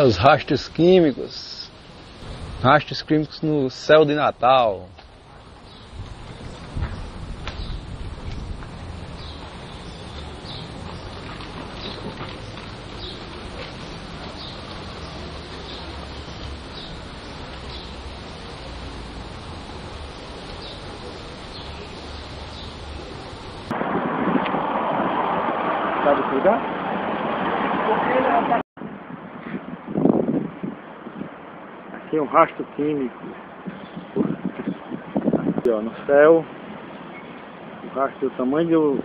Os rastros químicos. Rastros químicos no céu de Natal. Sabe cuidar? Aqui é um rastro químico. Aqui, ó, no céu. O rastro do tamanho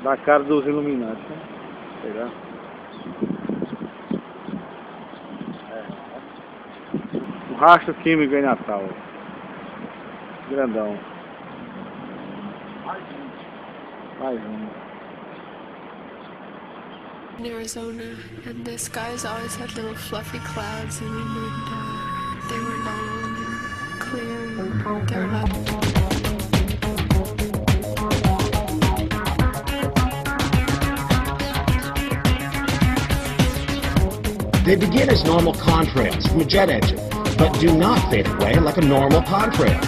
da cara dos iluminantes, né? Pegar. Um rastro químico em Natal. Grandão. Mais um. In Arizona, and the skies always had little fluffy clouds in them, and they were long and clear, and there were They begin as normal contrails from a jet engine, but do not fade away like a normal contrail.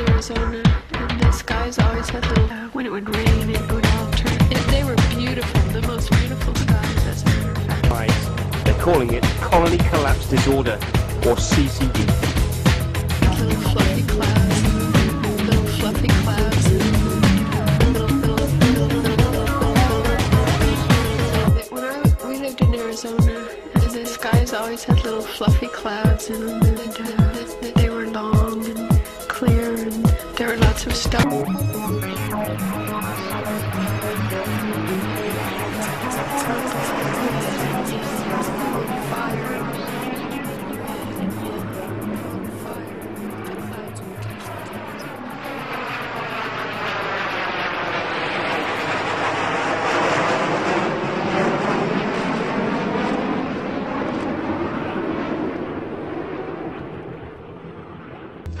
Arizona, and the skies always had little, when it would rain, it would alter. They were beautiful, the most beautiful skies, as a matter of fact. Right. They're calling it Colony Collapse Disorder, or CCD. Little fluffy clouds, little fluffy clouds. We lived in Arizona, and the skies always had little fluffy clouds in them, and they were long and clear, and there were lots of stuff.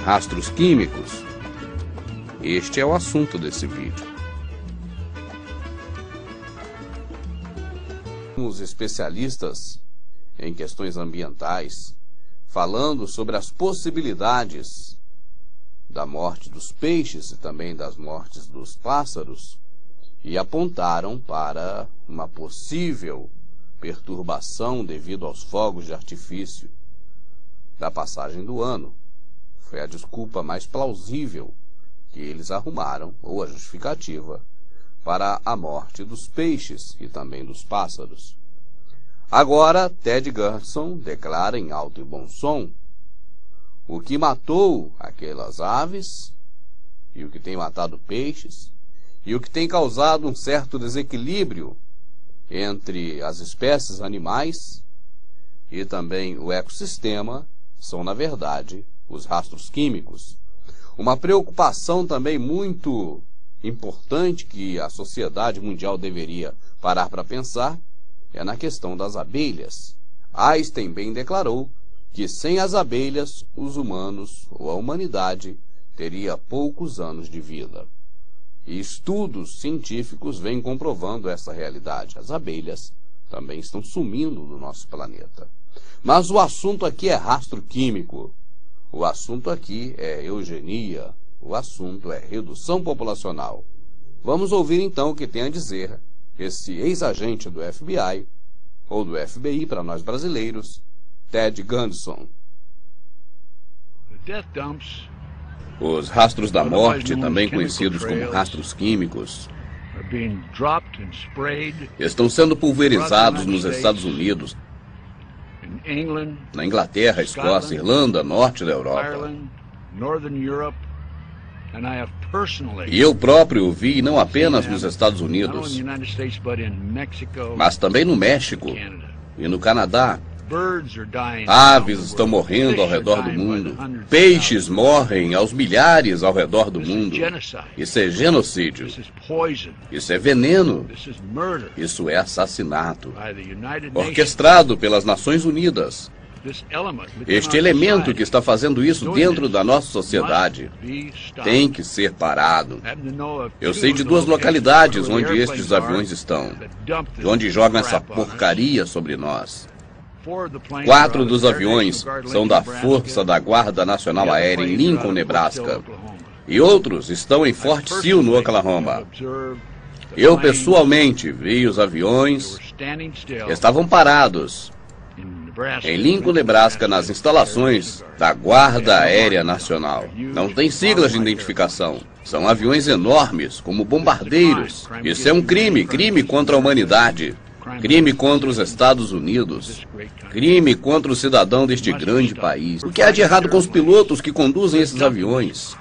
Rastros químicos. Este é o assunto desse vídeo. Os especialistas em questões ambientais falando sobre as possibilidades da morte dos peixes e também das mortes dos pássaros e apontaram para uma possível perturbação devido aos fogos de artifício da passagem do ano. Foi a desculpa mais plausível que eles arrumaram, ou a justificativa, para a morte dos peixes e também dos pássaros. Agora, Ted Gunderson declara em alto e bom som o que matou aquelas aves e o que tem matado peixes e o que tem causado um certo desequilíbrio entre as espécies animais e também o ecossistema são, na verdade, os rastros químicos. Uma preocupação também muito importante que a sociedade mundial deveria parar para pensar é na questão das abelhas. Einstein bem declarou que sem as abelhas, os humanos ou a humanidade teria poucos anos de vida. E estudos científicos vêm comprovando essa realidade. As abelhas também estão sumindo do nosso planeta. Mas o assunto aqui é rastro químico. O assunto aqui é eugenia, o assunto é redução populacional. Vamos ouvir então o que tem a dizer esse ex-agente do FBI, ou do FBI para nós brasileiros, Ted Gunderson. The death dumps Os rastros da morte, também conhecidos como rastros químicos, estão sendo pulverizados nos Estados Unidos, na Inglaterra, Escócia, Irlanda, norte da Europa. E eu próprio o vi não apenas nos Estados Unidos, mas também no México e no Canadá. Aves estão morrendo ao redor do mundo. Peixes morrem aos milhares ao redor do mundo. Isso é genocídio. Isso é veneno. Isso é assassinato. Orquestrado pelas Nações Unidas. Este elemento que está fazendo isso dentro da nossa sociedade tem que ser parado. Eu sei de 2 localidades onde estes aviões estão, de onde jogam essa porcaria sobre nós. 4 dos aviões são da Força da Guarda Nacional Aérea em Lincoln, Nebraska. E outros estão em Fort Sill, no Oklahoma. Eu pessoalmente vi os aviões, estavam parados em Lincoln, Nebraska, nas instalações da Guarda Aérea Nacional. Não tem siglas de identificação. São aviões enormes, como bombardeiros. Isso é um crime, crime contra a humanidade. Crime contra os Estados Unidos. Crime contra o cidadão deste grande país. O que há de errado com os pilotos que conduzem esses aviões?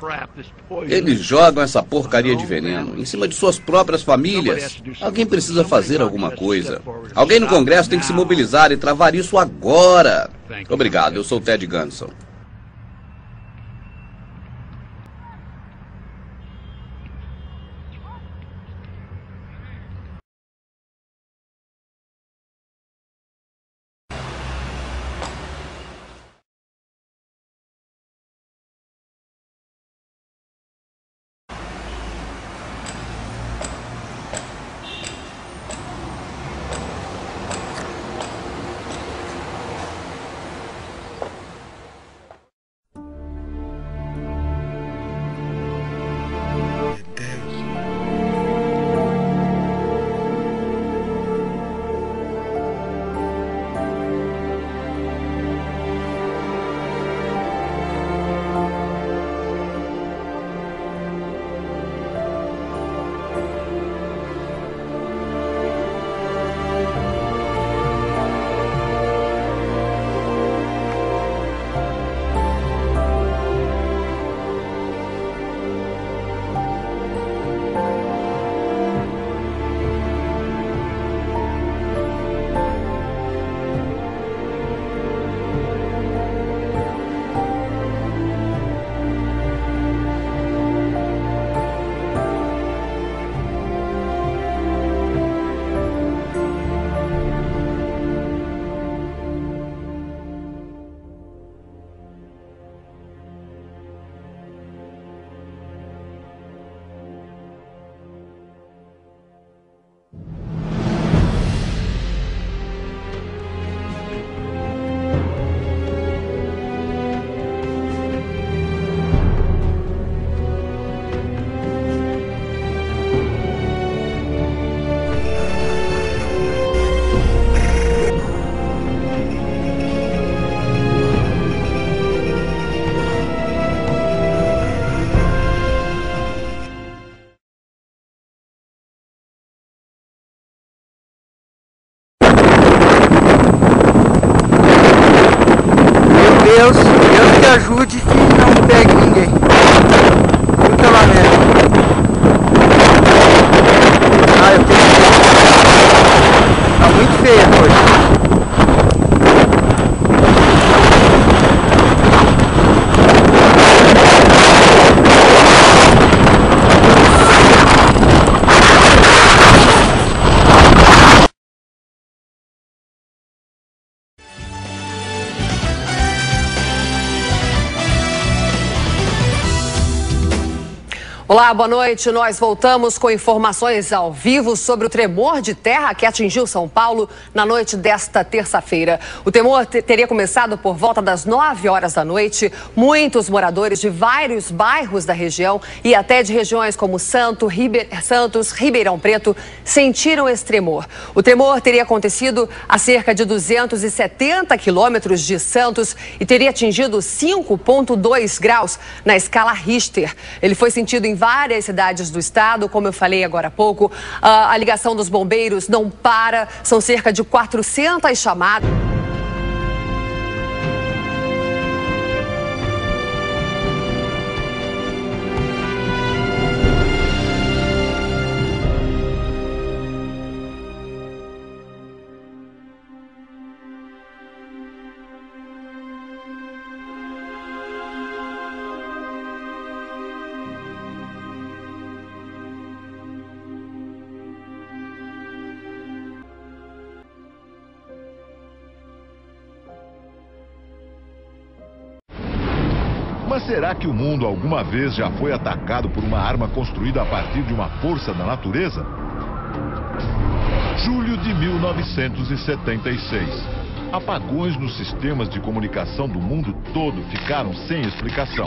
Eles jogam essa porcaria de veneno em cima de suas próprias famílias. Alguém precisa fazer alguma coisa. Alguém no Congresso tem que se mobilizar e travar isso agora. Obrigado, eu sou Ted Gunson. Deus te ajude que não pegue ninguém. Muita lamento. Eu tenho que... Tá muito feia a coisa. Olá, boa noite. Nós voltamos com informações ao vivo sobre o tremor de terra que atingiu São Paulo na noite desta terça-feira. O tremor teria começado por volta das 9 horas da noite. Muitos moradores de vários bairros da região e até de regiões como Santos, Ribeirão Preto sentiram esse tremor. O tremor teria acontecido a cerca de 270 quilômetros de Santos e teria atingido 5,2 graus na escala Richter. Ele foi sentido em várias cidades do estado, como eu falei agora há pouco. A ligação dos bombeiros não para, são cerca de 400 chamadas. Mas será que o mundo alguma vez já foi atacado por uma arma construída a partir de uma força da natureza? Julho de 1976. Apagões nos sistemas de comunicação do mundo todo ficaram sem explicação.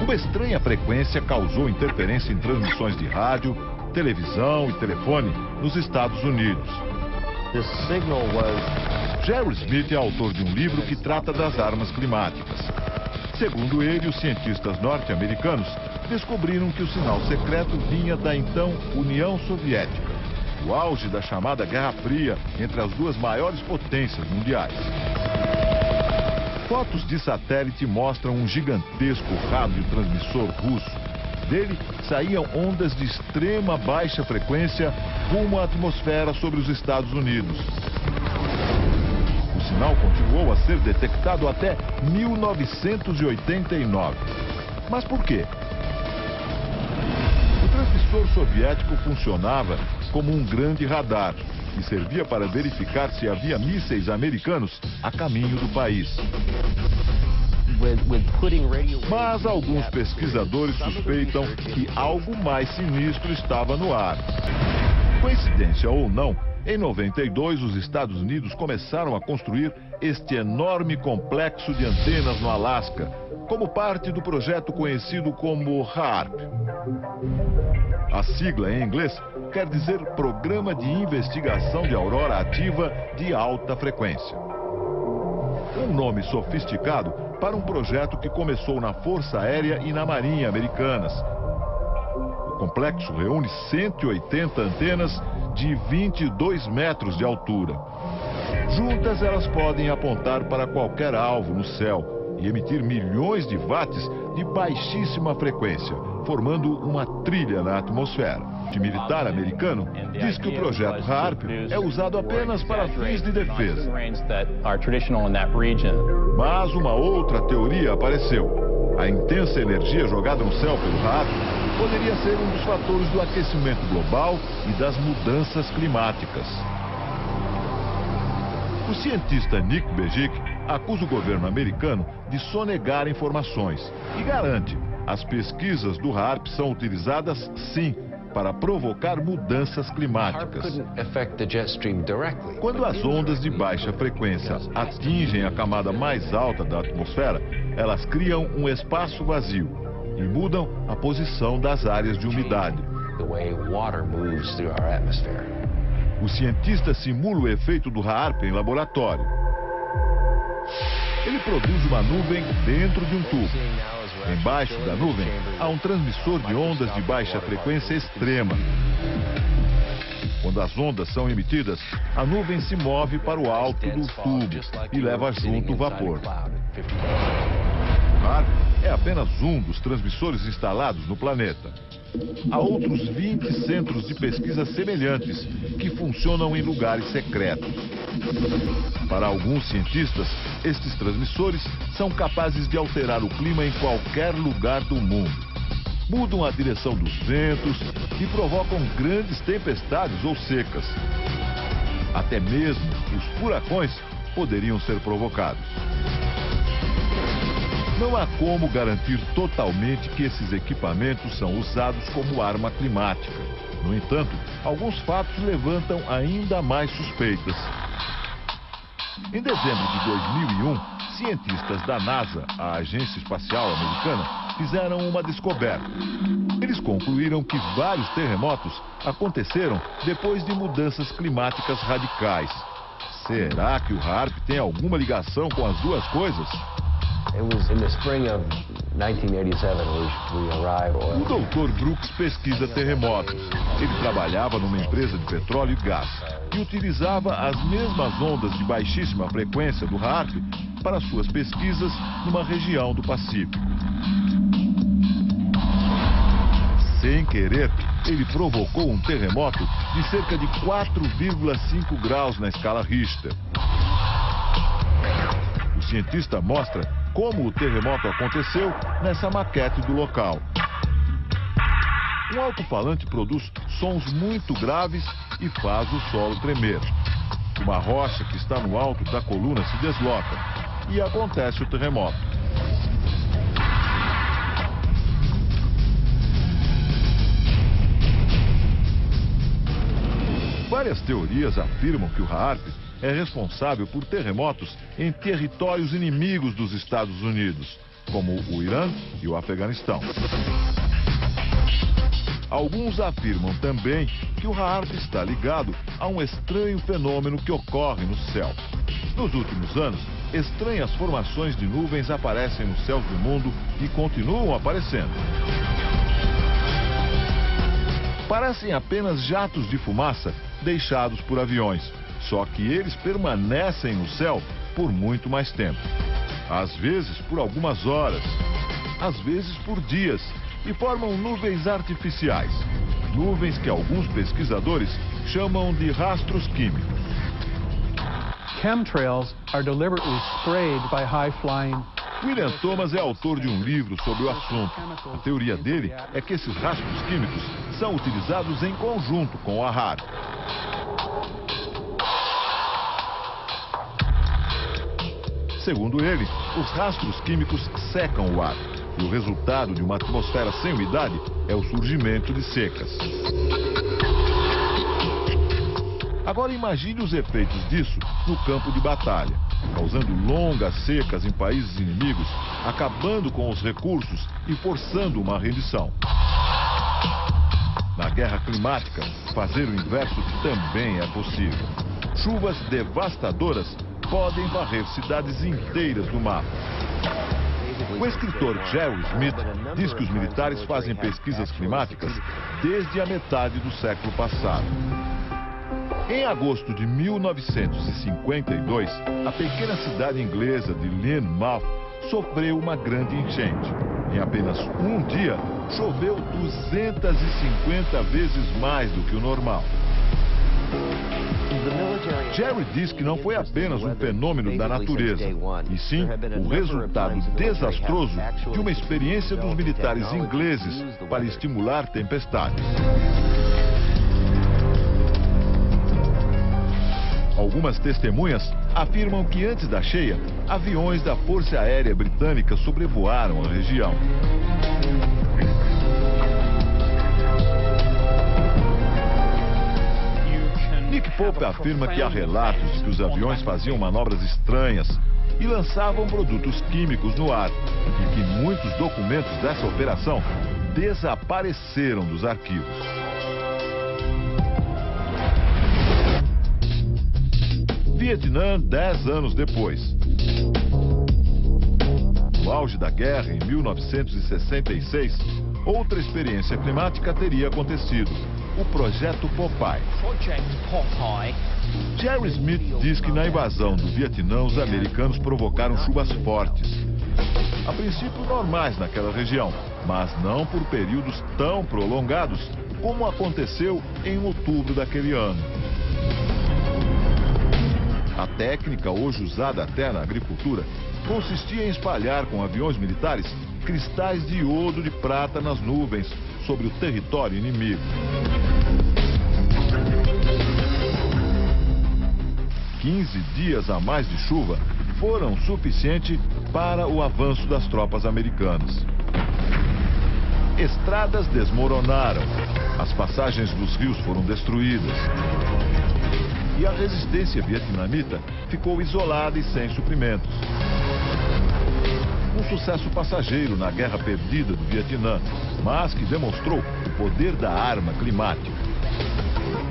Uma estranha frequência causou interferência em transmissões de rádio, televisão e telefone nos Estados Unidos. Jerry Smith é autor de um livro que trata das armas climáticas. Segundo ele, os cientistas norte-americanos descobriram que o sinal secreto vinha da então União Soviética, o auge da chamada Guerra Fria entre as duas maiores potências mundiais. Fotos de satélite mostram um gigantesco radiotransmissor russo. Dele saíam ondas de extrema baixa frequência rumo à atmosfera sobre os Estados Unidos. O sinal continuou a ser detectado até 1989. Mas por quê? O transmissor soviético funcionava como um grande radar e servia para verificar se havia mísseis americanos a caminho do país. Mas alguns pesquisadores suspeitam que algo mais sinistro estava no ar. Coincidência ou não, em 92, os Estados Unidos começaram a construir este enorme complexo de antenas no Alasca, como parte do projeto conhecido como HAARP. A sigla em inglês quer dizer Programa de Investigação de Aurora Ativa de Alta Frequência. Um nome sofisticado para um projeto que começou na Força Aérea e na Marinha Americanas. O complexo reúne 180 antenas de 22 metros de altura. Juntas, elas podem apontar para qualquer alvo no céu e emitir milhões de watts de baixíssima frequência, formando uma trilha na atmosfera. O militar americano diz que o projeto HAARP é usado apenas para fins de defesa. Mas uma outra teoria apareceu. A intensa energia jogada no céu pelo HAARP poderia ser um dos fatores do aquecimento global e das mudanças climáticas. O cientista Nick Begic acusa o governo americano de sonegar informações e garante: as pesquisas do HAARP são utilizadas, sim, para provocar mudanças climáticas. Quando as ondas de baixa frequência atingem a camada mais alta da atmosfera, elas criam um espaço vazio e mudam a posição das áreas de umidade. O cientista simula o efeito do HAARP em laboratório. Ele produz uma nuvem dentro de um tubo. Embaixo da nuvem há um transmissor de ondas de baixa frequência extrema. Quando as ondas são emitidas, a nuvem se move para o alto do tubo e leva junto o vapor. O HAARP é apenas um dos transmissores instalados no planeta. Há outros 20 centros de pesquisa semelhantes que funcionam em lugares secretos. Para alguns cientistas, estes transmissores são capazes de alterar o clima em qualquer lugar do mundo. Mudam a direção dos ventos e provocam grandes tempestades ou secas. Até mesmo os furacões poderiam ser provocados. Não há como garantir totalmente que esses equipamentos são usados como arma climática. No entanto, alguns fatos levantam ainda mais suspeitas. Em dezembro de 2001, cientistas da NASA, a Agência Espacial Americana, fizeram uma descoberta. Eles concluíram que vários terremotos aconteceram depois de mudanças climáticas radicais. Será que o HAARP tem alguma ligação com as duas coisas? O Dr. Brooks pesquisa terremotos. Ele trabalhava numa empresa de petróleo e gás e utilizava as mesmas ondas de baixíssima frequência do HAARP para suas pesquisas numa região do Pacífico. Sem querer, ele provocou um terremoto de cerca de 4,5 graus na escala Richter. O cientista mostra como o terremoto aconteceu nessa maquete do local. Um alto-falante produz sons muito graves e faz o solo tremer. Uma rocha que está no alto da coluna se desloca e acontece o terremoto. Várias teorias afirmam que o HAARP é responsável por terremotos em territórios inimigos dos Estados Unidos, como o Irã e o Afeganistão. Alguns afirmam também que o HAARP está ligado a um estranho fenômeno que ocorre no céu. Nos últimos anos, estranhas formações de nuvens aparecem nos céus do mundo e continuam aparecendo. Parecem apenas jatos de fumaça deixados por aviões, só que eles permanecem no céu por muito mais tempo. Às vezes por algumas horas, às vezes por dias, e formam nuvens artificiais. Nuvens que alguns pesquisadores chamam de rastros químicos. Chemtrails are deliberately sprayed by high-flying. William Thomas é autor de um livro sobre o assunto. A teoria dele é que esses rastros químicos são utilizados em conjunto com a HAARP. Segundo ele, os rastros químicos secam o ar. E o resultado de uma atmosfera sem umidade é o surgimento de secas. Agora imagine os efeitos disso no campo de batalha, causando longas secas em países inimigos, acabando com os recursos e forçando uma rendição. Na guerra climática, fazer o inverso também é possível. Chuvas devastadoras podem varrer cidades inteiras do mapa. O escritor Jerry Smith diz que os militares fazem pesquisas climáticas desde a metade do século passado. Em agosto de 1952, a pequena cidade inglesa de Lynmouth sofreu uma grande enchente. Em apenas um dia, choveu 250 vezes mais do que o normal. Jerry diz que não foi apenas um fenômeno da natureza, e sim o resultado desastroso de uma experiência dos militares ingleses para estimular tempestades. Algumas testemunhas afirmam que antes da cheia, aviões da Força Aérea Britânica sobrevoaram a região. Nick Pope afirma que há relatos de que os aviões faziam manobras estranhas e lançavam produtos químicos no ar, e que muitos documentos dessa operação desapareceram dos arquivos. Vietnã, 10 anos depois. No auge da guerra, em 1966, outra experiência climática teria acontecido. O Projeto Popeye. Jerry Smith diz que na invasão do Vietnã, os americanos provocaram chuvas fortes. A princípio normais naquela região, mas não por períodos tão prolongados como aconteceu em outubro daquele ano. A técnica, hoje usada até na agricultura, consistia em espalhar com aviões militares cristais de iodo de prata nas nuvens sobre o território inimigo. 15 dias a mais de chuva foram suficiente para o avanço das tropas americanas. Estradas desmoronaram, as passagens dos rios foram destruídas. E a resistência vietnamita ficou isolada e sem suprimentos. Um sucesso passageiro na guerra perdida do Vietnã, mas que demonstrou o poder da arma climática.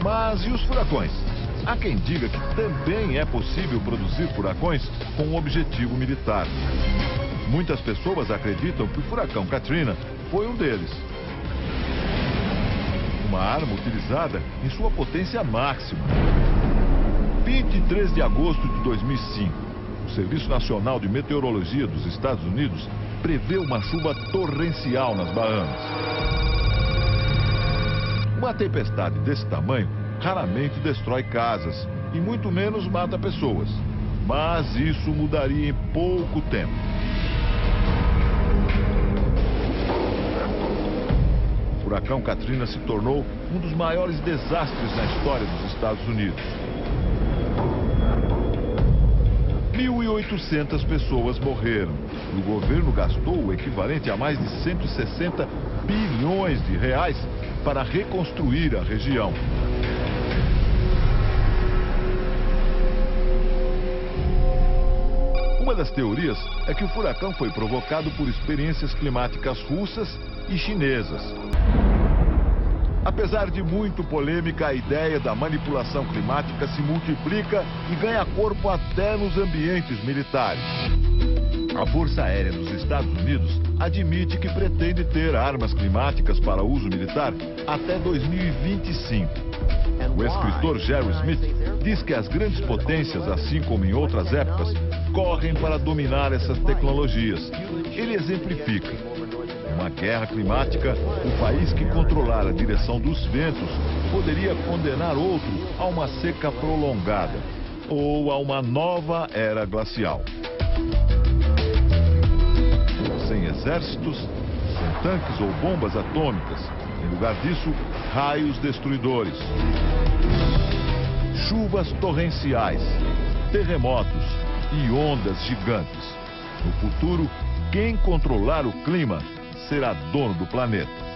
Mas e os furacões? Há quem diga que também é possível produzir furacões com um objetivo militar. Muitas pessoas acreditam que o furacão Katrina foi um deles. Uma arma utilizada em sua potência máxima. 23 de agosto de 2005, o Serviço Nacional de Meteorologia dos Estados Unidos prevê uma chuva torrencial nas Bahamas. Uma tempestade desse tamanho raramente destrói casas e muito menos mata pessoas. Mas isso mudaria em pouco tempo. O furacão Katrina se tornou um dos maiores desastres na história dos Estados Unidos. 1.800 pessoas morreram. E o governo gastou o equivalente a mais de 160 bilhões de reais para reconstruir a região. Uma das teorias é que o furacão foi provocado por experiências climáticas russas e chinesas. Apesar de muito polêmica, a ideia da manipulação climática se multiplica e ganha corpo até nos ambientes militares. A Força Aérea dos Estados Unidos admite que pretende ter armas climáticas para uso militar até 2025. O escritor Jerry Smith diz que as grandes potências, assim como em outras épocas, correm para dominar essas tecnologias. Ele exemplifica. Uma guerra climática, o país que controlar a direção dos ventos poderia condenar outro a uma seca prolongada ou a uma nova era glacial. Sem exércitos, sem tanques ou bombas atômicas, em lugar disso, raios destruidores. Chuvas torrenciais, terremotos e ondas gigantes. No futuro, quem controlar o clima será dono do planeta.